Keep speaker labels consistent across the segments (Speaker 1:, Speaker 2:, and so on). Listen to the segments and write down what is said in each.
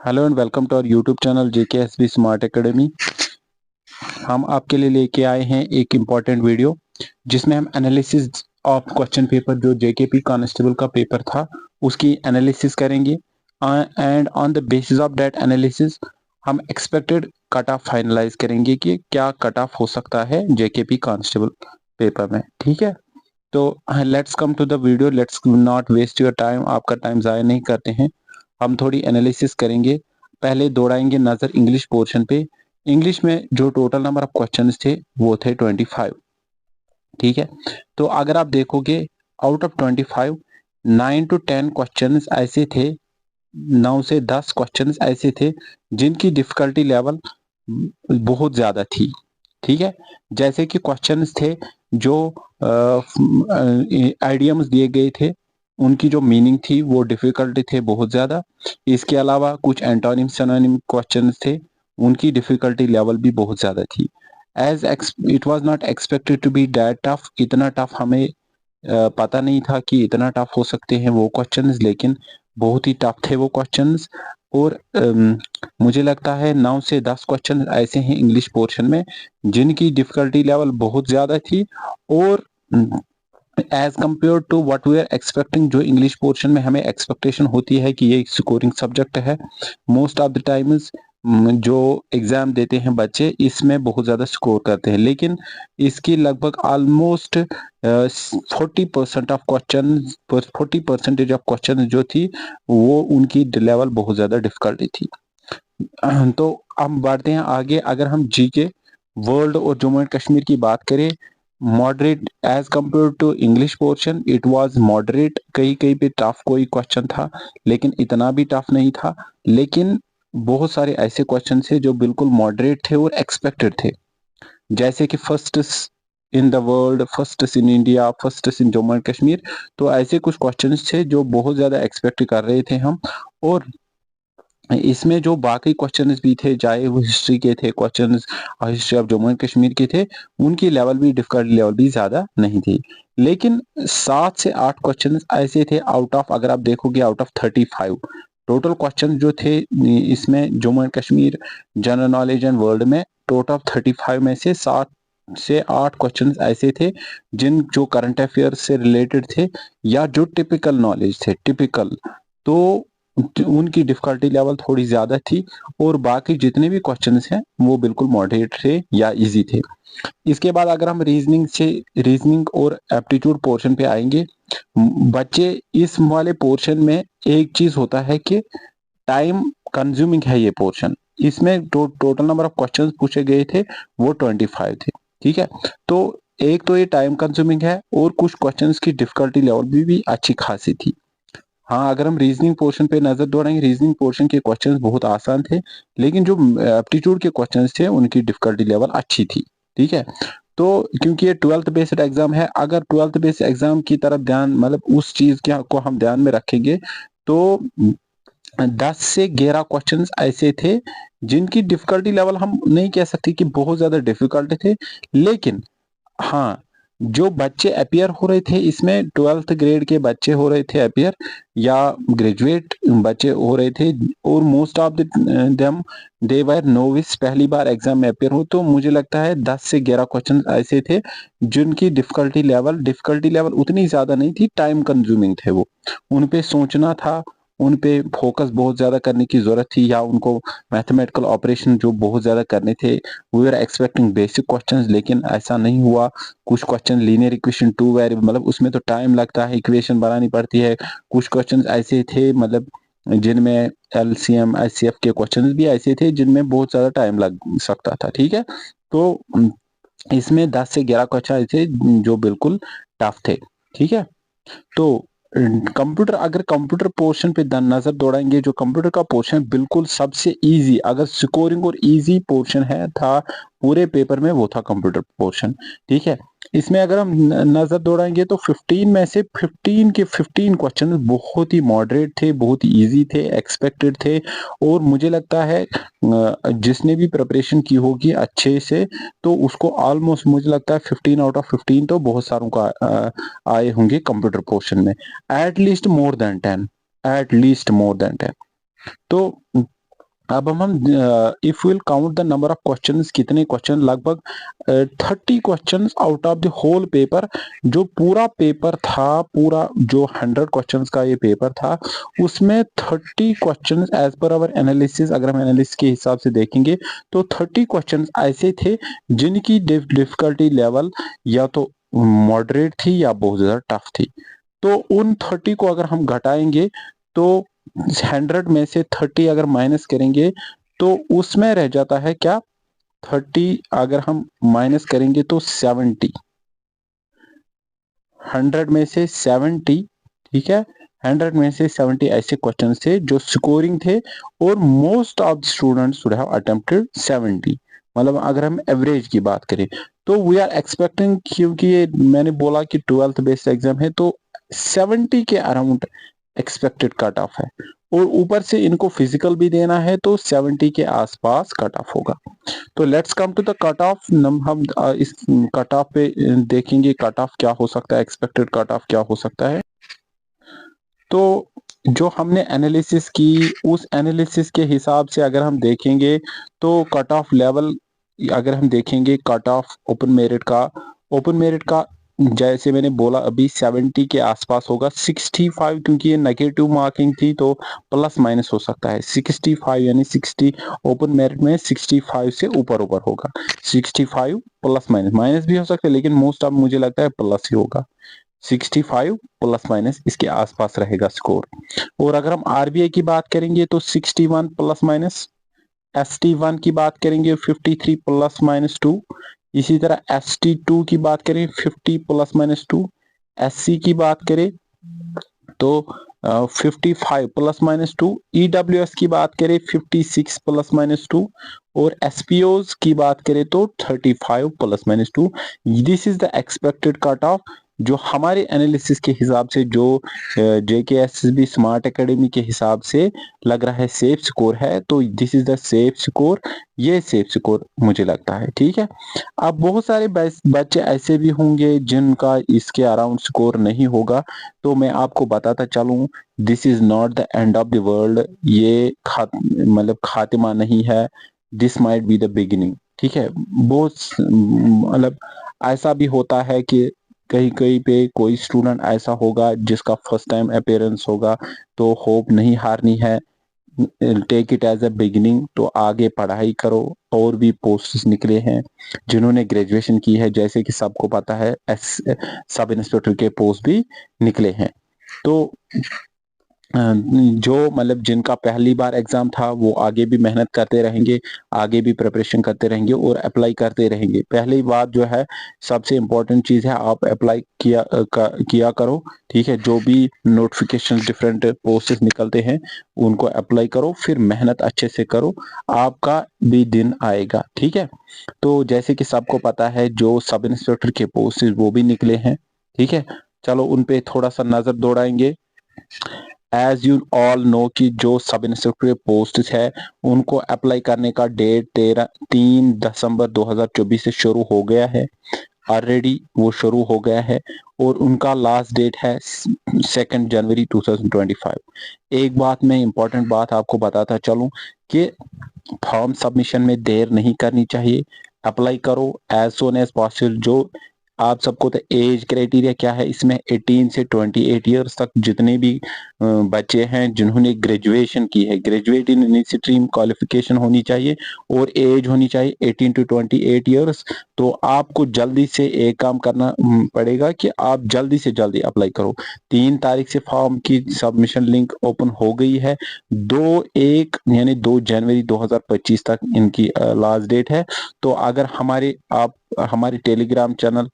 Speaker 1: Hello and welcome to our YouTube channel JKSB smart academy. हम आपके लिए लेके आए हैं एक इम्पॉर्टेंट वीडियो जिसमें हम एनालिसिस ऑफ क्वेश्चन पेपर जो JKP कांस्टेबल का पेपर था उसकी एनालिसिस करेंगे and on the basis of that analysis हम एक्सपेक्टेड कट ऑफ फाइनलाइज करेंगे कि क्या कट ऑफ हो सकता है JKP कांस्टेबल पेपर में। ठीक है, तो let's come to the video. Let's not waste your time, आपका टाइम ज़ाया नहीं करते हैं। हम थोड़ी एनालिसिस करेंगे। पहले दौड़ाएंगे नज़र इंग्लिश पोर्शन पे। इंग्लिश में जो टोटल नंबर ऑफ क्वेश्चंस थे वो थे 25। ठीक है, तो अगर आप देखोगे आउट ऑफ 25 9 to 10 क्वेश्चंस ऐसे थे, 9 से 10 क्वेश्चंस ऐसे थे जिनकी डिफिकल्टी लेवल बहुत ज़्यादा थी। ठीक है, जैसे कि क्वेश्चंस थे जो आइडियम्स दिए गए थे उनकी जो मीनिंग थी वो डिफिकल्टी थे बहुत ज़्यादा। इसके अलावा कुछ एंटोनिम सिनोनिम क्वेश्चंस थे, उनकी डिफिकल्टी लेवल भी बहुत ज़्यादा थी। As it was not expected to be that tough, इतना टफ हमें पता नहीं था कि इतना टफ हो सकते हैं वो क्वेश्चंस, लेकिन बहुत ही टफ थे वो क्वेश्चंस। और मुझे लगता है 9 से 10 क्वेश्चन ऐसे हैं इंग्लिश पोर्शन में जिनकी डिफिकल्टी लेवल बहुत ज़्यादा थी। और as compare to what we are expecting, जो इंग्लिश पोर्शन में हमें एक्सपेक्टेशन होती है कि ये स्कोरिंग सब्जेक्ट है, मोस्ट ऑफ द टाइम्स जो एग्जाम देते हैं बच्चे इसमें बहुत ज़्यादा स्कोर करते हैं, लेकिन इसकी लगभग almost 40% of question 40% of question जो थी वो उनकी लेवल बहुत ज़्यादा डिफिकल्टी थी। तो हम बढ़ते हैं आगे। अगर हम जीके वर्ल्ड और जम्मू एंड कश्मीर की बात करें, moderate as compare to English portion it was moderate. कहीं कहीं पे टफ कोई क्वेश्चन था लेकिन इतना भी टफ नहीं था, लेकिन बहुत सारे ऐसे क्वेश्चन थे जो बिल्कुल मॉडरेट थे और एक्सपेक्टेड थे, जैसे कि first in the world, first in India, first in Jammu and Kashmir. तो ऐसे कुछ क्वेश्चंस थे जो बहुत ज़्यादा एक्सपेक्ट कर रहे थे हम। और इसमें जो बाकी क्वेश्चंस भी थे, चाहे वो हिस्ट्री के थे questions, history of Jammu and Kashmir के थे, उनकी लेवल भी डिफिकल्टी लेवल भी ज़्यादा नहीं थी। लेकिन 7 से 8 क्वेश्चंस ऐसे थे आउट ऑफ, अगर आप देखोगे आउट ऑफ 35 टोटल क्वेश्चन जो थे इसमें Jammu and Kashmir general knowledge and world में, टोटल 35 में से 7 से 8 क्वेश्चंस ऐसे थे जिन जो करंट अफेयर से रिलेटेड थे या जो टिपिकल नॉलेज थे, टिपिकल। तो उनकी डिफिकल्टी लेवल थोड़ी ज़्यादा थी और बाकी जितने भी क्वेश्चंस हैं वो बिल्कुल मॉडरेट थे या इजी थे। इसके बाद अगर हम रीजनिंग और एप्टीट्यूड पोर्शन पे आएंगे, बच्चे इस वाले पोर्शन में एक चीज़ होता है कि टाइम कंज्यूमिंग है ये पोर्शन। इसमें टोटल नंबर ऑफ क्वेश्चंस पूछे गए थे वो 25 थे। ठीक है, तो एक तो ये टाइम कंज्यूमिंग है और कुछ क्वेश्चंस की डिफिकल्टी लेवल भी अच्छी खासी थी। हाँ, अगर हम रीजनिंग पोर्शन पे नजर दौड़ाएंगे, रीजनिंग पोर्शन के क्वेश्चंस बहुत आसान थे, लेकिन जो एप्टीट्यूड के क्वेश्चंस थे उनकी डिफिकल्टी लेवल अच्छी थी। ठीक है, तो क्योंकि ये 12th बेस्ड एग्जाम है, अगर 12th बेस्ड एग्जाम की तरफ ध्यान, मतलब उस चीज के को हम ध्यान में रखेंगे, तो 10 से 11 क्वेश्चंस ऐसे थे जिनकी डिफिकल्टी लेवल हम नहीं कह सकते कि बहुत ज्यादा डिफिकल्ट थे, लेकिन हाँ, जो बच्चे अपियर हो रहे थे इसमें 12th ग्रेड के बच्चे हो रहे थे अपियर, या ग्रेजुएट बच्चे हो रहे थे, और most of them they were novice, पहली बार एग्जाम में अपियर हो। तो मुझे लगता है 10 से 11 क्वेश्चन ऐसे थे जिनकी डिफिकल्टी लेवल उतनी ज्यादा नहीं थी, टाइम कंज्यूमिंग थे वो, उन पे सोचना था, उन पे फोकस बहुत ज्यादा करने की जरूरत थी, या उनको मैथमेटिकल ऑपरेशन जो बहुत ज्यादा करने थे। We are expecting basic questions, लेकिन ऐसा नहीं हुआ। कुछ question linear equation two variable, मतलब उसमें तो टाइम लगता है, इक्वेशन बनानी पड़ती है। कुछ क्वेश्चंस ऐसे थे मतलब जिनमें LCM SCF के क्वेश्चंस भी ऐसे थे जिनमें बहुत ज्यादा टाइम लग सकता था। ठीक है, तो इसमें 10 से 11 क्वेश्चन ऐसे जो बिल्कुल टफ थे। ठीक है, तो कंप्यूटर, अगर कंप्यूटर पोर्शन पे नजर दौड़ाएंगे, जो कंप्यूटर का पोर्शन बिल्कुल सबसे इजी, अगर स्कोरिंग और इजी पोर्शन है था पूरे पेपर में वो था कंप्यूटर पोर्शन। ठीक है, इसमें अगर हम नजर दौड़ाएंगे तो 15 में से 15 के 15 क्वेश्चन बहुत ही मॉडरेट थे, बहुत ही इजी थे, एक्सपेक्टेड थे। और मुझे लगता है जिसने भी प्रिपरेशन की होगी अच्छे से तो उसको ऑलमोस्ट मुझे लगता है 15 आउट ऑफ 15 तो बहुत सारों का आए होंगे कंप्यूटर पोर्शन में, at least more than 10, at least more than 10। तो अब हम if will count the number of questions, कितने क्वेश्चन, लगभग 30 questions out of the whole paper. जो पूरा पेपर था, पूरा जो 100 क्वेश्चंस का ये पेपर था, उसमें 30 questions as per our analysis, अगर हम एनालिसिस के हिसाब से देखेंगे तो 30 क्वेश्चंस ऐसे थे जिनकी डिफिकल्टी लेवल या तो मॉडरेट थी या बहुत ज्यादा टफ थी। तो उन 30 को अगर हम घटाएंगे तो 100 में से 30 अगर माइनस करेंगे तो उसमें रह जाता है क्या, 30 अगर हम माइनस करेंगे तो 70, 100 में से 70, ठीक है, 100 में से 70 ऐसे क्वेश्चन थे जो स्कोरिंग थे, और most of the students would have attempted 70। मतलब अगर हम एवरेज की बात करें तो वी आर एक्सपेक्टिंग, क्योंकि ये मैंने बोला कि 12th बेस्ड एग्जाम है, तो 70 के अराउंड एक्सपेक्टेड कट ऑफ है, और ऊपर से इनको फिजिकल भी देना है तो 70 के आसपास कट ऑफ होगा। तो let's come to the cut off. हम इस कट ऑफ पे देखेंगे कट ऑफ क्या हो सकता है, एक्सपेक्टेड कट ऑफ क्या हो सकता है। तो जो हमने एनालिसिस की, उस एनालिसिस के हिसाब से अगर हम देखेंगे तो कट ऑफ लेवल, अगर हम देखेंगे कट ऑफ ओपन मेरिट का जैसे मैंने बोला अभी 70 के आसपास होगा। 65, क्योंकि ये नेगेटिव मार्किंग थी तो प्लस माइनस हो सकता है। 65 यानी 60 ओपन मेरिट में 65 से ऊपर ऊपर होगा। 65 प्लस माइनस, माइनस भी हो सकता है लेकिन मोस्ट ऑफ मुझे लगता है प्लस ही होगा। 65 प्लस माइनस इसके आसपास रहेगा स्कोर। और अगर हम आरबीआई की बात करेंगे तो 61 प्लस माइनस, ST1 की बात करेंगे 53 प्लस माइनस 2, इसी तरह ST2 की बात करें 50 प्लस माइनस 2, SC की बात करें तो 55 प्लस माइनस 2, EWS की बात करें 56 प्लस माइनस 2, और SPOs की बात करें तो 35 plus minus 2। This is the expected cut off जो हमारे एनालिसिस के हिसाब से, जो JKSSB स्मार्ट एकेडमी के हिसाब से लग रहा है सेफ स्कोर है। तो this is the safe score, ये सेफ स्कोर मुझे लगता है, ठीक है। अब बहुत सारे बच्चे ऐसे भी होंगे जिनका इसके अराउंड स्कोर नहीं होगा, तो मैं आपको बताता चलूं, this is not the end of the world. ये मतलब खातिमा नहीं है, this might be the beginning, ठीक है। बहुत मतलब ऐसा भी होता है कि कहीं कहीं पे कोई स्टूडेंट ऐसा होगा जिसका फर्स्ट टाइम अपीयरेंस होगा, तो होप नहीं हारनी है, take it as a beginning. तो आगे पढ़ाई करो, और भी पोस्ट्स निकले हैं जिन्होंने ग्रेजुएशन की है, जैसे कि सबको पता है सब इंस्पेक्टर के पोस्ट भी निकले हैं। तो जो मतलब जिनका पहली बार एग्जाम था वो आगे भी मेहनत करते रहेंगे, आगे भी प्रिपरेशन करते रहेंगे और अप्लाई करते रहेंगे। पहली बात जो है सबसे इम्पोर्टेंट चीज है, आप अप्लाई किया करो, ठीक है। जो भी नोटिफिकेशन डिफरेंट पोस्ट्स निकलते हैं उनको अप्लाई करो, फिर मेहनत अच्छे से करो, आपका भी दिन आएगा, ठीक है। तो जैसे कि सबको पता है जो सब इंस्पेक्टर के पोस्ट वो भी निकले हैं, ठीक है। चलो उन पे थोड़ा सा नजर दौड़ाएंगे। एज यू ऑल नो कि जो सब इंस्पेक्टर पोस्ट है उनको अप्लाई करने का डेट 3 दिसंबर 2024 से शुरू हो गया है, ऑलरेडी वो शुरू हो गया है, और उनका लास्ट डेट है 2 जनवरी 2025। एक बात मैं इंपॉर्टेंट बात आपको बताता चलूं कि फॉर्म सबमिशन में देर नहीं करनी चाहिए, अप्लाई करो एज सोन एज पॉसिबल। जो आप सबको तो एज क्राइटेरिया क्या है इसमें, 18 से 28 ईयर्स तक जितने भी बच्चे हैं जिन्होंने ग्रेजुएशन की है, graduate in any stream qualification होनी चाहिए, और एज होनी चाहिए 18 to 28 ईयर्स। तो आपको जल्दी से एक काम करना पड़ेगा कि आप जल्दी से जल्दी अप्लाई करो। 3 तारीख से फॉर्म की सबमिशन लिंक ओपन हो गई है, 2 जनवरी 2025 तक इनकी लास्ट डेट है। तो अगर आप हमारे टेलीग्राम चैनल,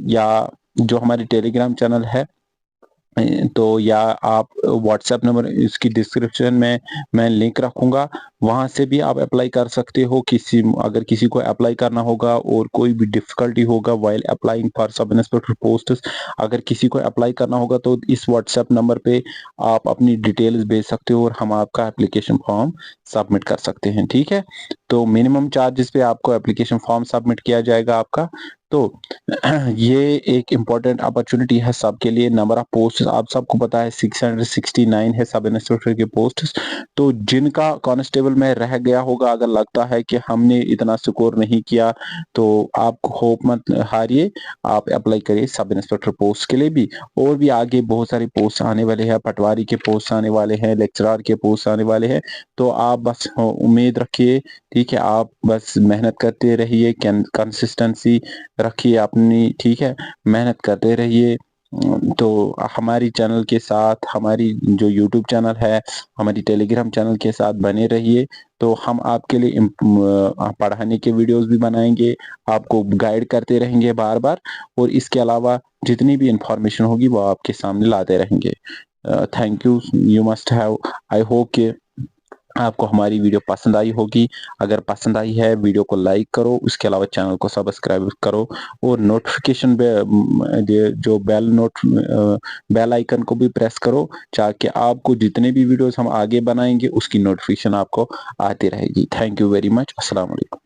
Speaker 1: या जो हमारे टेलीग्राम चैनल है, तो या आप व्हाट्सएप नंबर इसकी डिस्क्रिप्शन में मैं लिंक रखूंगा, वहां से भी आप अप्लाई कर सकते हो। अगर किसी को अप्लाई करना होगा और कोई भी डिफिकल्टी होगा while applying for sub inspector post, अगर किसी को अप्लाई करना होगा तो इस व्हाट्सएप नंबर पे आप अपनी डिटेल्स भेज सकते हो और हम आपका एप्लीकेशन फॉर्म सबमिट कर सकते हैं, ठीक है। तो मिनिमम चार्जेस पे आपको एप्लीकेशन फॉर्म सबमिट किया जाएगा आपका। तो ये एक इम्पोर्टेंट अपॉर्चुनिटी है सबके लिए। नंबर ऑफ पोस्ट आप सबको पता है 669 है सब इंस्पेक्टर के पोस्ट। तो जिनका कांस्टेबल लेवल में रह गया होगा, अगर लगता है कि हमने इतना स्कोर नहीं किया, तो आप होप मत हारिए, आप अप्लाई करिए सब इंस्पेक्टर पोस्ट के लिए भी। और भी आगे बहुत सारे पोस्ट आने वाले हैं, पटवारी के पोस्ट आने वाले हैं, लेक्चरर के पोस्ट आने वाले हैं। तो आप बस उम्मीद रखिए, ठीक है, आप बस मेहनत करते रहिए, कंसिस्टेंसी रखिए अपनी, ठीक है, मेहनत करते रहिए। तो हमारी चैनल के साथ, हमारी जो यूट्यूब चैनल है, हमारी टेलीग्राम चैनल के साथ बने रहिए। तो हम आपके लिए पढ़ाने के वीडियोस भी बनाएंगे, आपको गाइड करते रहेंगे बार बार, और इसके अलावा जितनी भी इंफॉर्मेशन होगी वो आपके सामने लाते रहेंगे। Thank you, you must have, I hope कि आपको हमारी वीडियो पसंद आई होगी। अगर पसंद आई है, वीडियो को लाइक करो, उसके अलावा चैनल को सब्सक्राइब करो, और नोटिफिकेशन जो बेल आइकन को भी प्रेस करो, ताकि आपको जितने भी वीडियोस हम आगे बनाएंगे उसकी नोटिफिकेशन आपको आती रहेगी। Thank you very much. अस्सलाम वालेकुम।